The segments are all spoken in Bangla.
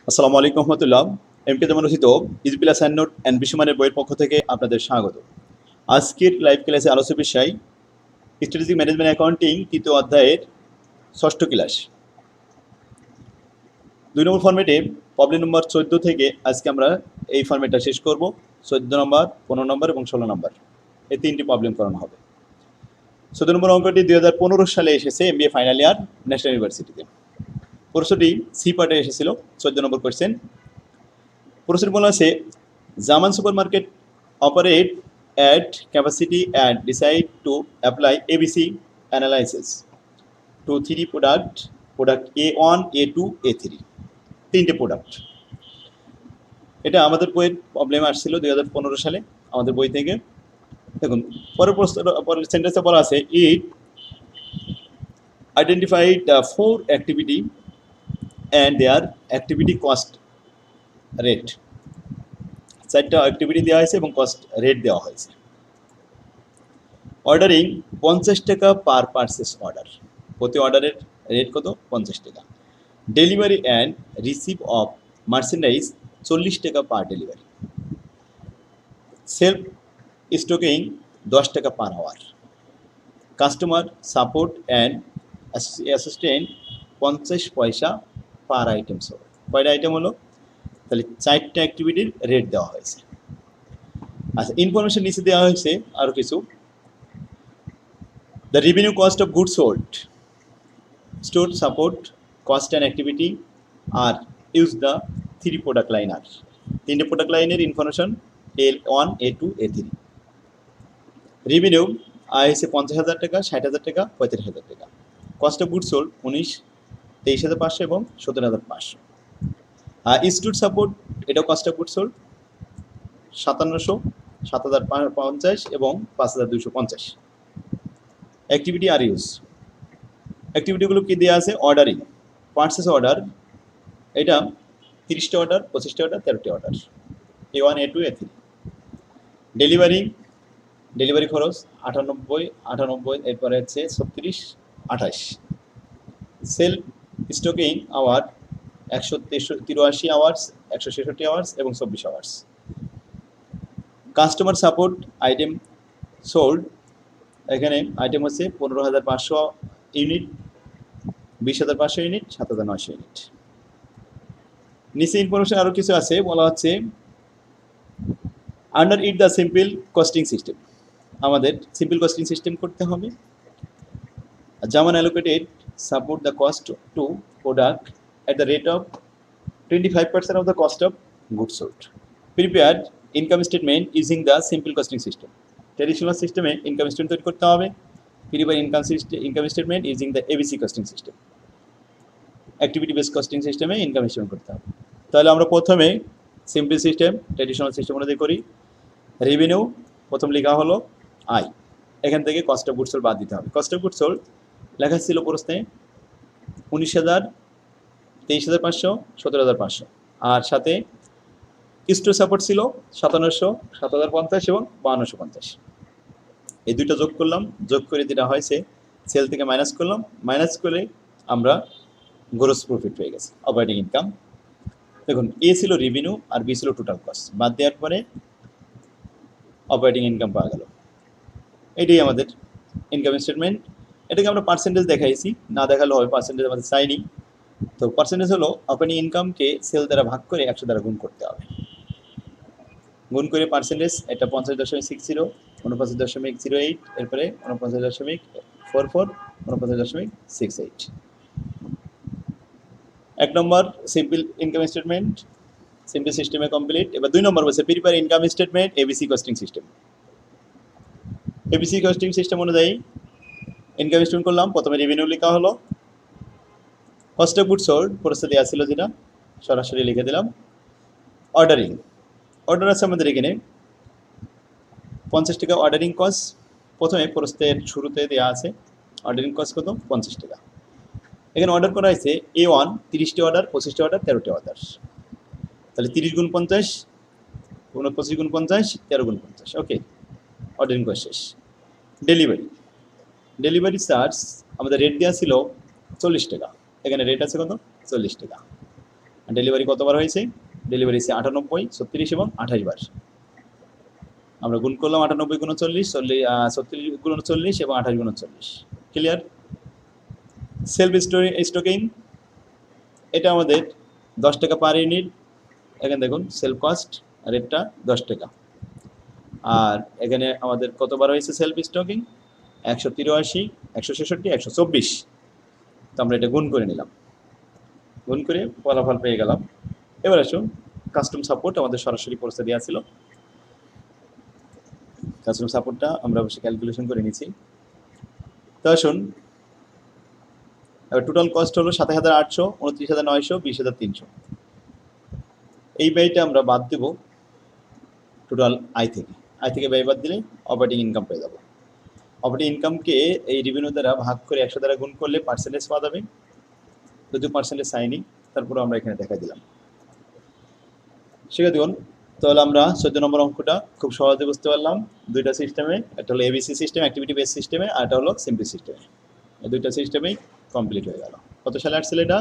আসসালামু আলাইকুম রহমতুল্লাহ। এমকে যেমন রচিত easy plus hand note and বিশ্বমানের বইয়ের পক্ষ থেকে আপনাদের স্বাগত। আজকের লাইভ ক্লাসে আলোচ্য বিষয় স্ট্র্যাটেজিক ম্যানেজমেন্ট অ্যাকাউন্টিং তৃতীয় অধ্যায়ের ষষ্ঠ ক্লাস। 2 নম্বর ফর্মেটে প্রবলেম নম্বর 14 থেকে আজকে আমরা এই ফর্মেটটা শেষ করব। 14 নম্বর, 15 নম্বর এবং 16 নম্বর এই তিনটি প্রবলেম করানো হবে। 14 নম্বর অঙ্কটি 2015 সালে এসেছে এমবিএ ফাইনাল ইয়ার ন্যাশনাল ইউনিভার্সিটিতে। প্রশ্নটি সি পার্টে এসেছিল, 14 নম্বর কোয়েশ্চেন। প্রশ্ন বলা আছে, জামান supermarket operate at capacity and decide to apply ABC analysis to 3 product A1, A2, A3, তিনটে প্রোডাক্ট। এটা আমাদের বইয়ের প্রবলেম আসছিল 2015 সালে আমাদের বই থেকে। দেখুন পরের সেন্টেন্সে বলা আছে, it identified the 4 activity and there activity cost rate. 4টা অ্যাক্টিভিটি দেওয়া হয়েছে এবং কস্ট রেট দেওয়া হয়েছে। অর্ডারিং 50 টাকা পার পারচেস অর্ডার, প্রতি অর্ডারের রেট কত? 50 টাকা। Delivery and receive of merchandise 40 টাকা পার ডেলিভারি। সেলফ স্টকিং 10 টাকা per hour. Customer support and assistant 50 পয়সা পার আইটেম। সব কয়টা আইটেম হলো? তাহলে 4টা অ্যাক্টিভিটির রেট দেওয়া হয়েছে। আচ্ছা, ইনফরমেশন নিচে দেওয়া হয়েছে আরও কিছু। The revenue cost of goods sold, store support, cost and activity are use the 3 product line are. 3টে প্রোডাক্ট লাইনের information A1, A2, A3। Revenue আয় হয়েছে 50,000 টাকা, 60,000 টাকা, 35,000 টাকা। কস্ট অফ গুডস সোল্ড 23,500 এবং 17,500। আর স্টোর সাপোর্ট, এটাও কস্ট অফ গুডস সোল্ড 5700, 7,050 এবং 5,250। অ্যাক্টিভিটি আর ইউজ, অ্যাক্টিভিটিগুলো কী দেওয়া আছে? অর্ডারিং, পার্চেস অর্ডার, এটা 30টা অর্ডার, 25টা অর্ডার, 13টা order, A1, A2, A3। Delivery খরচ 98, এরপরে হচ্ছে 36, 28। Self stocking hour 183 hours, 166 hours এবং 24 hours. Customer support item sold, এখানে আইটেম হচ্ছে 15,500 ইউনিট, 20,500 ইউনিট, 7,900 ইউনিট। নিচে ইনফরমেশন আরও কিছু আছে, বলা হচ্ছে under it the simple costing system, আমাদের সিম্পল কস্টিং সিস্টেম করতে হবে। জামান allocated support the cost to product at the rate of 25% of the cost of good sold. Prepared income statement using the simple costing system, traditional সিস্টেমে ইনকাম স্টেটমেন্ট তৈরি করতে হবে। Prepare income statement using the ABC costing system, activity base costing সিস্টেমে ইনকাম স্টেটমেন্ট করতে হবে। তাহলে আমরা প্রথমে সিম্পল সিস্টেম ট্রেডিশনাল সিস্টেম অনুযায়ী করি। রেভিনিউ প্রথম লেখা হলো আয়, এখান থেকে কস্ট অফ গুডস সোল্ড বাদ দিতে হবে। কস্ট অফ গুডস সোল্ড লেখা ছিল প্রশ্নে 19,000, 23,500, 17,500, আর সাথে স্টোর সাপোর্ট ছিল 5700, 7,050 এবং 5250। এই দুইটা যোগ করলাম, যোগ করে যেটা হয়েছে সেল থেকে মাইনাস করলাম, মাইনাস করে আমরা গ্রোস প্রফিট পেয়ে গেছি, অপারেটিং ইনকাম। দেখুন, এ ছিল রেভিনিউ আর বি ছিল টোটাল কস্ট, বাদ দেওয়ার পরে অপারেটিং ইনকাম পাওয়া গেল। এটাই আমাদের ইনকাম স্টেটমেন্ট। এটাকে আমরা পার্সেন্টেজ দেখাইছি, না দেখালে হবে, পার্সেন্টেজ আমাদের চাইনি। তো পার্সেন্টেজ হলো অপারেটিং ইনকামকে সেল দ্বারা ভাগ করে 100 দ্বারা গুণ করতে হবে। গুণ করে পার্সেন্টেজ, এটা 50.60, 49.08, এরপরে 49.44, 49.68। 1 নম্বর সিম্পল ইনকাম স্টেটমেন্ট সিম্পল সিস্টেমে কমপ্লিট। এবার 2 নম্বর বলছে prepare income statement ABC costing system. ABC costing system অনুযায়ী ইনকাম স্টেটমেন্ট করলাম। প্রথমে রেভিনিউ লেখা হলো, কস্ট অফ গুডস সোল্ড প্রস্তুত দেওয়া ছিল যেটা, সরাসরি লিখে দিলাম। অর্ডারিং, অর্ডার আছে আমাদের এখানে 50 টাকা অর্ডারিং কস্ট, প্রথমে প্রস্তের শুরুতে দেওয়া আছে অর্ডারিং কস্ট কত? 50 টাকা। এখানে অর্ডার করা হয়েছে A1 30টি অর্ডার, 25টি অর্ডার, 13টি অর্ডার। তাহলে 30 গুণ 50, 25 গুণ 50, 13 গুণ 50। ওকে, অর্ডারিং কস্ট শেষ। ডেলিভারি চার্জ আমাদের রেট দেওয়া ছিল 40 টাকা, এখানে রেট আছে কত? 40 টাকা। ডেলিভারি কতবার হয়েছে? ডেলিভারি হয়েছে 98, 36 এবং 28 বার। আমরা গুণ করলাম 98 গুণ 40, 36 গুণ 40 এবং 28 গুণ 40। ক্লিয়ার? সেলফ স্টকিং, এটা আমাদের 10 টাকা পার ইউনিট। এখানে দেখুন সেলফ কস্ট রেটটা 10 টাকা। আর এখানে আমাদের কতবার হয়েছে সেলফ স্টকিং? 183, 166, 124। তো আমরা এটা গুণ করে নিলাম, গুণ করে ফলাফল পেয়ে গেলাম। এবার আসুন কাস্টম সাপোর্ট আমাদের সরাসরি কোর্সে দেওয়া ছিল। কাস্টম সাপোর্টটা আমরা অবশ্যই ক্যালকুলেশন করে নিচ্ছি। তো আসুন, টোটাল কস্ট হলো 7,800, 29,900, 20,300। এই ব্যয়টা আমরা বাদ দেব টোটাল আয় থেকে ব্যয় বাদ দিলে অপারেটিং ইনকাম পেয়ে যাবো। অপারেটিং ইনকামকে এই রেভিনিউ দ্বারা ভাগ করে 100 দ্বারা গুণ করলে পার্সেন্টেজ পাওয়া যাবে। যদি পার্সেন্টেজ চাইনি, তারপরে আমরা এখানে দেখা দিলাম। শিক্ষার্থী দেখুন, তাহলে আমরা 14 নম্বর অঙ্কটা খুব সহজে বুঝতে পারলাম। দুইটা সিস্টেমে, একটা হলো এবিসি সিস্টেম, অ্যাক্টিভিটি বেস সিস্টেমে, আর একটা হলো সিম্পল সিস্টেমে। এই দুইটা সিস্টেমেই কমপ্লিট হয়ে গেল। কত সালে আসছিল এটা?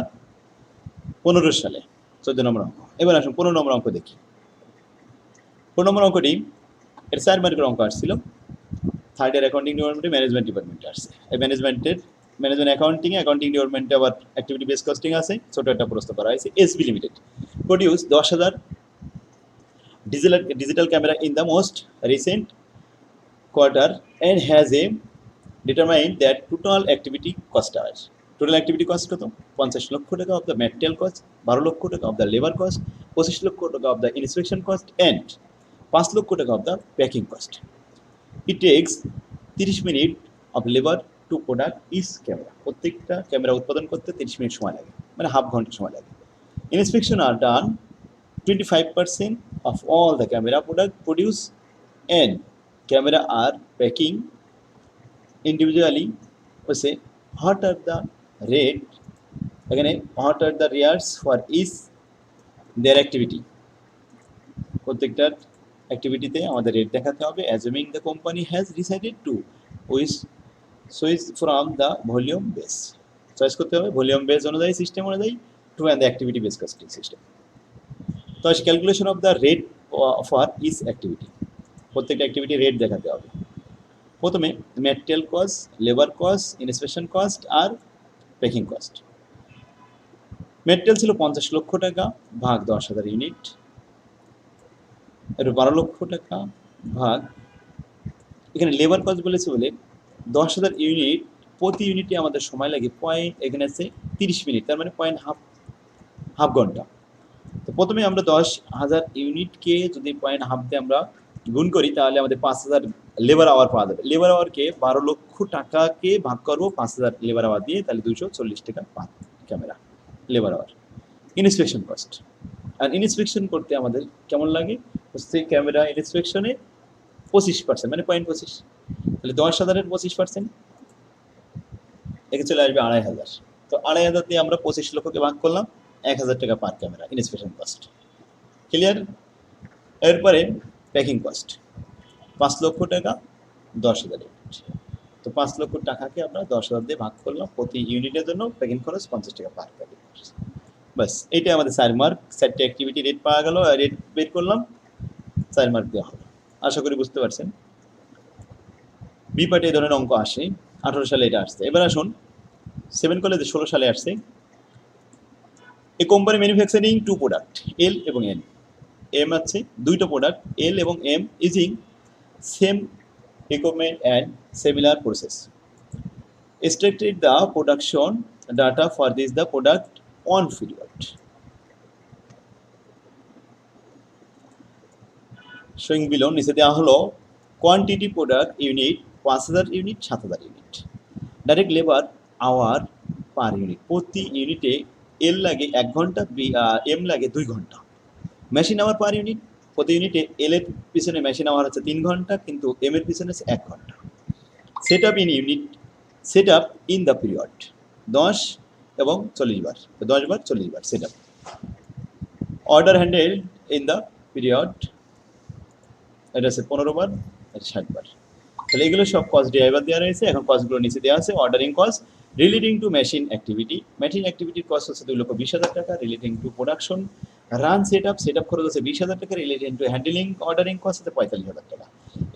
15 সালে, 14 নম্বর অঙ্ক। এবার আসুন 15 নম্বর অঙ্ক দেখি। 15 নম্বর অঙ্কটি এর 4 মার্কের অঙ্ক আসছিল। থার্ড ইয়ার অ্যাকাউন্টিং ডিপার্টমেন্টে ম্যানেজমেন্ট ডিপার্টমেন্টে আসছে। এই ম্যানেজমেন্ট অ্যাকাউন্টিং ডিপার্টমেন্টে আবার অ্যাক্টিভিটি বেস কস্টিং আছে। ছোট একটা প্রশ্ন করা হয়েছে। SB limited produce 10,000 digital camera in the most recent quarter and has a determined that total activity cost hours. Total activity cost কত? 50 লক্ষ টাকা of the material cost, 12 লক্ষ টাকা of the labor cost, 25 লক্ষ টাকা of the inspection cost and 5 লক্ষ টাকা of the packing cost. It takes 30 minute of labor to product each camera. প্রত্যেকটা ক্যামেরা উৎপাদন করতে 30 মিনিট সময় লাগে, মানে হাফ ঘন্টা সময় লাগে। Inspection are done 25% of all the camera product produced and camera are packing individually. Say what are the rate, again what are the rates for each their activity. প্রত্যেকটা অ্যাক্টিভিটিতে আমাদের রেট দেখাতে হবে। assuming the company has decided to switch from the volume base, choice করতে হবে ভলিউম বেস অনুযায়ী, সিস্টেম অনুযায়ী two and the activity base costing system. তো calculation of the rate for each activity, প্রত্যেকটা অ্যাক্টিভিটি রেট দেখাতে হবে। প্রথমে material cost, labour cost, inspection cost আর প্যাকিং কস্ট। ম্যাটেরিয়াল ছিল 50 লক্ষ টাকা ভাগ 10,000 ইউনিট, এর 12 লক্ষ টাকা ভাগ, এখানে লেবার কস্ট বলেছে বলে 10,000 ইউনিট, প্রতি ইউনিটে আমাদের সময় লাগে এখানে আছে 30 মিনিট, তার মানে হাফ ঘন্টা। তো প্রথমে আমরা 10,000 ইউনিটকে যদি হাফ দিয়ে আমরা গুণ করি, তাহলে আমাদের 5,000 লেবার আওয়ার পাওয়া যাবে। লেবার আওয়ারকে 12 লক্ষ টাকাকে ভাগ করবো 5,000 লেবার আওয়ার দিয়ে, তাহলে 240 টাকা per camera labour hour. Inspection cost, আর ইনস্পেকশন করতে আমাদের কেমন লাগে হচ্ছে ক্যামেরা ইনস্পেকশনে 25%, মানে 0.25, তাহলে 10,000-এর 25% একে চলে আসবে 2,500। তো 2,500 দিয়ে আমরা 25 লক্ষকে ভাগ করলাম, 1,000 টাকা per camera inspection cost. Clear? এরপরে প্যাকিং কস্ট 5 লক্ষ টাকা 10,000 ইউনিট। তো 5 লক্ষ টাকাকে আমরা 10,000 দিয়ে ভাগ করলাম, প্রতি ইউনিটের জন্য প্যাকিং খরচ 50 টাকা পার প্যাকিং খরচ। বাস, এইটা আমাদের 4 মার্ক। 4টে অ্যাক্টিভিটি রেট পাওয়া গেল, রেট বের করলাম, 4 মার্ক দেওয়া হলো। আশা করি বুঝতে পারছেন। বি পার্টে এই ধরনের অঙ্ক আসে, 18 সালে এটা আসছে। এবার আসুন 7 কলেজে 16 সালে আসছে। এই কোম্পানি ম্যানুফ্যাকচারিং 2 প্রোডাক্ট এল এবং এন। এম আছে 2টা প্রোডাক্ট এল এবং M using same equipment and similar process. Extracted the production data for this the product on period. Showing below নিচে দেওয়া হলো quantity product unit 5,000 unit, 7,000 unit. Direct labour hour per unit, প্রতি ইউনিটে এল লাগে 1 ঘন্টা, এম লাগে 2 ঘন্টা। মেশিন আওয়ার পার ইউনিট, প্রতি ইউনিটে এল এর পিছনে মেশিন আওয়ার হচ্ছে 3 ঘন্টা, কিন্তু এম এর পিছনে হচ্ছে 1 ঘন্টা। Set up in the period 10 এবং 40 বার, 10 বার 40 বার set up. Order handle in the period, এটা হচ্ছে 15 বার, 60 বার। তাহলে এগুলো সব কস্ট ড্রাইভার দেওয়া রয়েছে। এখন কস্টগুলো নিচে দেওয়া আছে। Ordering cost relating to machine অ্যাক্টিভিটির কস্ট হচ্ছে 2,20,000 টাকা। Relating to production run set up খরচ হচ্ছে 20,000 টাকা। Relating to handling ordering cost হচ্ছে 45,000 টাকা।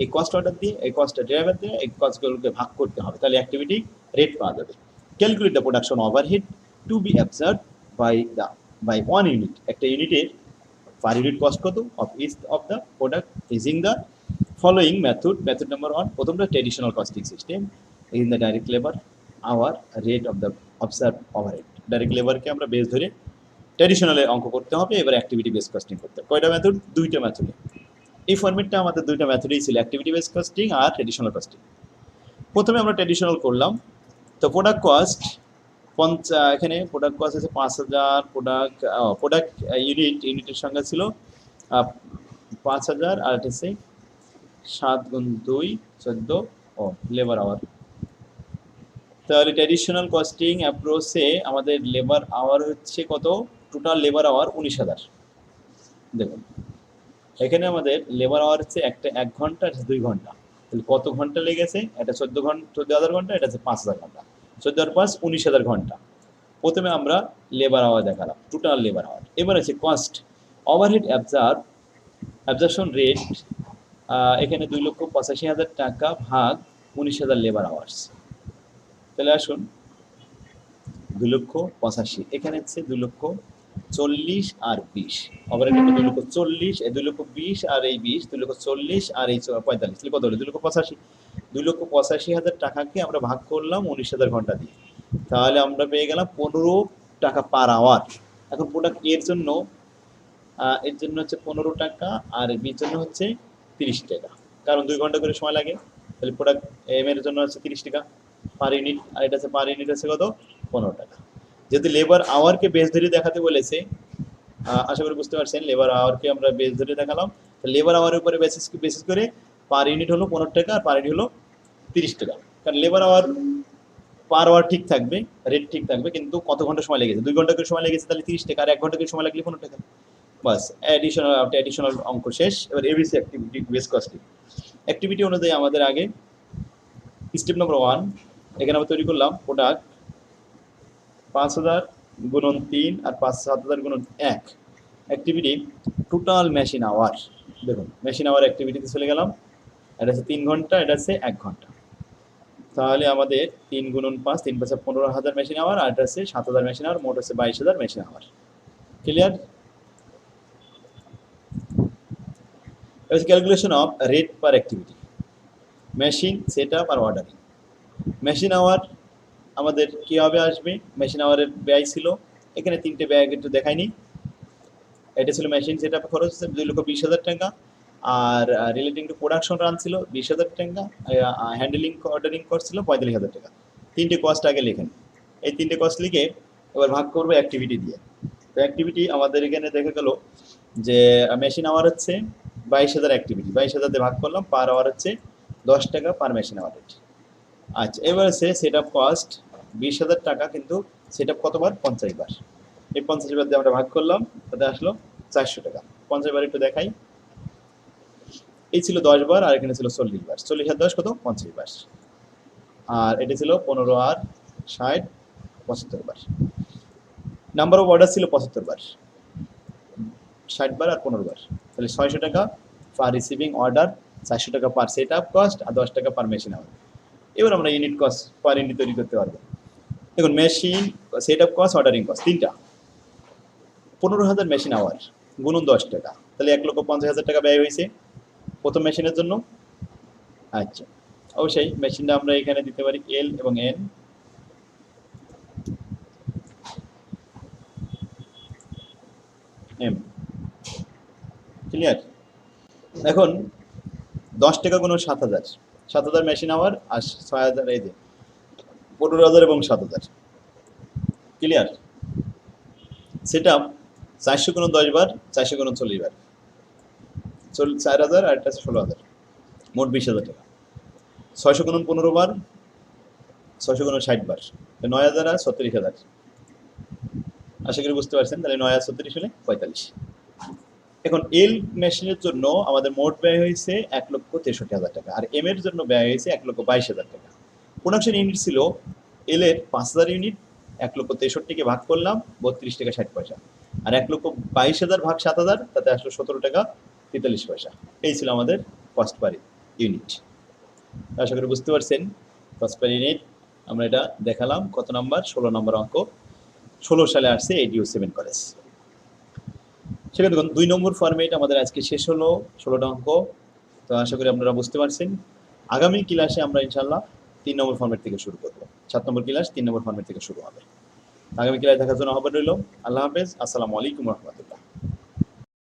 এই কস্ট অর্ডার দিয়ে এই কস্টটা ড্রাইভার দিয়ে এই কস্টগুলোকে ভাগ করতে হবে, তাহলে অ্যাক্টিভিটি রেট পাওয়া যাবে। Calculate the production overhead to be absorb by one unit. একটা ইউনিটের পার ইউনিট কস্ট কত of each of the product using the following method number 1, প্রথমটা traditional costing system in the direct labour hour rate of the observe overhead. Direct লেবারকে আমরা বেস ধরে ট্র্যাডিশনালে অঙ্ক করতে হবে, এবার অ্যাক্টিভিটি বেস কস্টিং করতে হবে। কয়টা মেথড? দুইটা মেথডে। এই ফরম্যাটটা আমাদের দুইটা মেথডেই ছিল, অ্যাক্টিভিটি বেস কস্টিং আর ট্র্যাডিশনাল কস্টিং। প্রথমে আমরা ট্র্যাডিশনাল করলাম। তো প্রোডাক্ট কস্ট এখানে প্রোডাক্ট কস্ট আছে 5,000। প্রোডাক্ট ইউনিটের সংখ্যা ছিল 5,000 আর এটা হচ্ছে 7 গুণ 2 14 লেবার আওয়ার। তাহলে ট্র্যাডিশনাল কস্টিং অ্যাপ্রোচে আমাদের লেবার আওয়ার হচ্ছে কত? Total labour hour 19,000। দেখুন এখানে আমাদের লেবার আওয়ার হচ্ছে একটা 1 ঘন্টা, 2 ঘন্টা, তাহলে কত ঘন্টা লেগেছে? এটা 14,000 ঘন্টা, এটা হচ্ছে 5,000 ঘন্টা। 14 আর 5 19,000 ঘন্টা। প্রথমে আমরা লেবার আওয়ার দেখালাম, টোটাল লেবার আওয়ার। এবার আছে কস্ট ওভারহেড অ্যাবজর্পশন রেট। এখানে 2,85,000 টাকা ভাগ 19,000 লেবার আওয়ার্স। তাহলে আসুন 2,85,000, এখানে হচ্ছে 2,40,000 আর 20, ওভারহেড 2,40,000, এই 2,20,000 আর এই 20, 2,40,000 আর এই 45, তাহলে কত হলো? 2,85,000। 2,85,000 টাকাকে আমরা ভাগ করলাম 19,000 ঘন্টা দিয়ে, তাহলে আমরা পেয়ে গেলাম 15 টাকা পার আওয়ার। এখন প্রোডাক্ট এর জন্য হচ্ছে 15 টাকা আর বির জন্য হচ্ছে 30 টাকা, কারণ 2 ঘন্টা করে সময় লাগে। তাহলে প্রোডাক্ট এম এর জন্য হচ্ছে 30 টাকা পার ইউনিট, আর এটা হচ্ছে পার ইউনিট হচ্ছে কত? 15 টাকা। যেহেতু লেবার আওয়ারকে বেস ধরে দেখাতে বলেছে, আশা করি বুঝতে পারছেন, লেবার আওয়ারকে আমরা বেস ধরে দেখালাম। লেবার আওয়ারের উপরে বেসিস করে পার ইউনিট হলো 15 টাকা আর পার ইউনিট হলো 30 টাকা। কারণ লেবার আওয়ার পার আওয়ার ঠিক থাকবে, রেট ঠিক থাকবে, কিন্তু কত ঘন্টা সময় লেগেছে? 2 ঘন্টা করে সময় লেগেছে, তাহলে 30 টাকা, আর 1 ঘন্টা করে সময় লাগলে 15 টাকা। বাস, অ্যাডিশনাল অঙ্ক শেষ। এবার ABC activity base costing. Activity অনুযায়ী আমাদের আগে স্টেপ নম্বর 1, এখানে আমরা তৈরি করলাম প্রোডাক্ট 5,000 গুণন 3 আর 7,000 গুণন 1। Activity total machine hour. দেখুন মেশিন আওয়ার অ্যাক্টিভিটিতে চলে গেলাম, এটা হচ্ছে 3 ঘন্টা, এটা হচ্ছে 1 ঘন্টা। তাহলে আমাদের 3 গুণন 5, 3 5 15,000 মেশিন আওয়ার, আর এটা হচ্ছে 7,000 মেশিন আওয়ার, মোট হচ্ছে 22,000 machine hour. Clear? Calculation of rate per activity, machine set up আর অর্ডারিং। মেশিন আওয়ার আমাদের কীভাবে আসবে? মেশিন আওয়ারের ব্যয় ছিল, এখানে 3টে ব্যয় একটু দেখায়নি। এটা ছিল মেশিন সেট আপ খরচ 2,20,000 টাকা, আর রিলেটিং টু প্রোডাকশন রান ছিল 20,000 টাকা, হ্যান্ডলিং অর্ডারিং কস্ট ছিল 45,000 টাকা। 3টে কস্ট আগে লেখেন। এই 3টে কস্ট লিখে এবার ভাগ করবো অ্যাক্টিভিটি দিয়ে। তো অ্যাক্টিভিটি আমাদের এখানে দেখা গেল যে মেশিন আওয়ার হচ্ছে 22,000 অ্যাক্টিভিটি, 22,000 দিয়ে ভাগ করলাম, পার আওয়ার হচ্ছে 10 টাকা পার মেশিন আওয়ার রেট। আচ্ছা, এবার হচ্ছে সেট আপ কস্ট 20,000 টাকা, কিন্তু সেট আপ কতবার? 50 বার। এই 50 বার দিয়ে আমরা ভাগ করলাম, তাতে আসলো 400 টাকা। 50 বার একটু দেখাই, এই ছিল 10 বার, আর এখানে ছিল 40 বার। 40 আর 10 কত? 50 বার। আর এটা ছিল 15 আর 60 75 বার। নাম্বার অফ অর্ডার ছিল 75 বার, 60 বার আর 15 বার, তাহলে 600 টাকা পার রিসিভিং অর্ডার, 400 টাকা পার সেট আপ কস্ট, আর 10 টাকা পার মেশিন আওয়ার। এবার আমরা ইউনিট কস্ট পার ইউনিট তৈরি করতে পারবো। দেখুন machine set up cost, ordering cost তিনটা। 15,000 মেশিন আওয়ার গুণন 10 টাকা, তাহলে 1,50,000 টাকা ব্যয় হয়েছে প্রথম মেশিনের জন্য। আচ্ছা, অবশ্যই মেশিনটা আমরা এখানে দিতে পারি এল এবং এন। M clear? এখন 10 টাকা গুণন 7,000, 7,000 মেশিন আওয়ার, আর 6,000 এই যে 15,000 এবং 7,000। ক্লিয়ার? সেট আপ 400 গুণন 10 বার, 400 গুণন 40 বার, 4,000, আর এটা 16,000, মোট 20,000 টাকা। 600 গুণন 15 বার, 600 গুণন 60 বার, 9,000 আর 36,000। আশা করি বুঝতে পারছেন, তাহলে 9 আর 36 হলে 45। এখন এল মেশিনের জন্য আমাদের মোট ব্যয় হয়েছে 1,63,000 টাকা, আর এম এর জন্য ব্যয় হয়েছে 1,22,000 টাকা। প্রোডাকশন ইউনিট ছিল এল এর 5,000 ইউনিট 1,63,000 ভাগ করলাম 32 টাকা 60 পয়সা, আর 1,22,000 ভাগ 7,000 তাতে আসলো 17 টাকা 43 পয়সা। এই ছিল আমাদের কস্ট পার ইউনিট। আশা করি বুঝতে পারছেন কস্ট পার ইউনিট আমরা এটা দেখালাম। কত নাম্বার? 16 নম্বর অঙ্ক, 16 সালে আসছে এডিও 7 কলেজ। সেখানে দেখুন 2 নম্বর ফরম্যাট আমাদের আজকে শেষ হলো 16টা অঙ্ক। তো আশা করি আপনারা বুঝতে পারছেন। আগামী ক্লাসে আমরা ইনশাল্লাহ 3 নম্বর ফরম্যাট থেকে শুরু করব। 7 নম্বর ক্লাস 3 নম্বর ফরম্যাট থেকে শুরু হবে। আগামী ক্লাসে দেখার জন্য আহ্বান রইল। আল্লাহ হাফেজ। আসসালামু আলাইকুম রহমতুল্লাহ।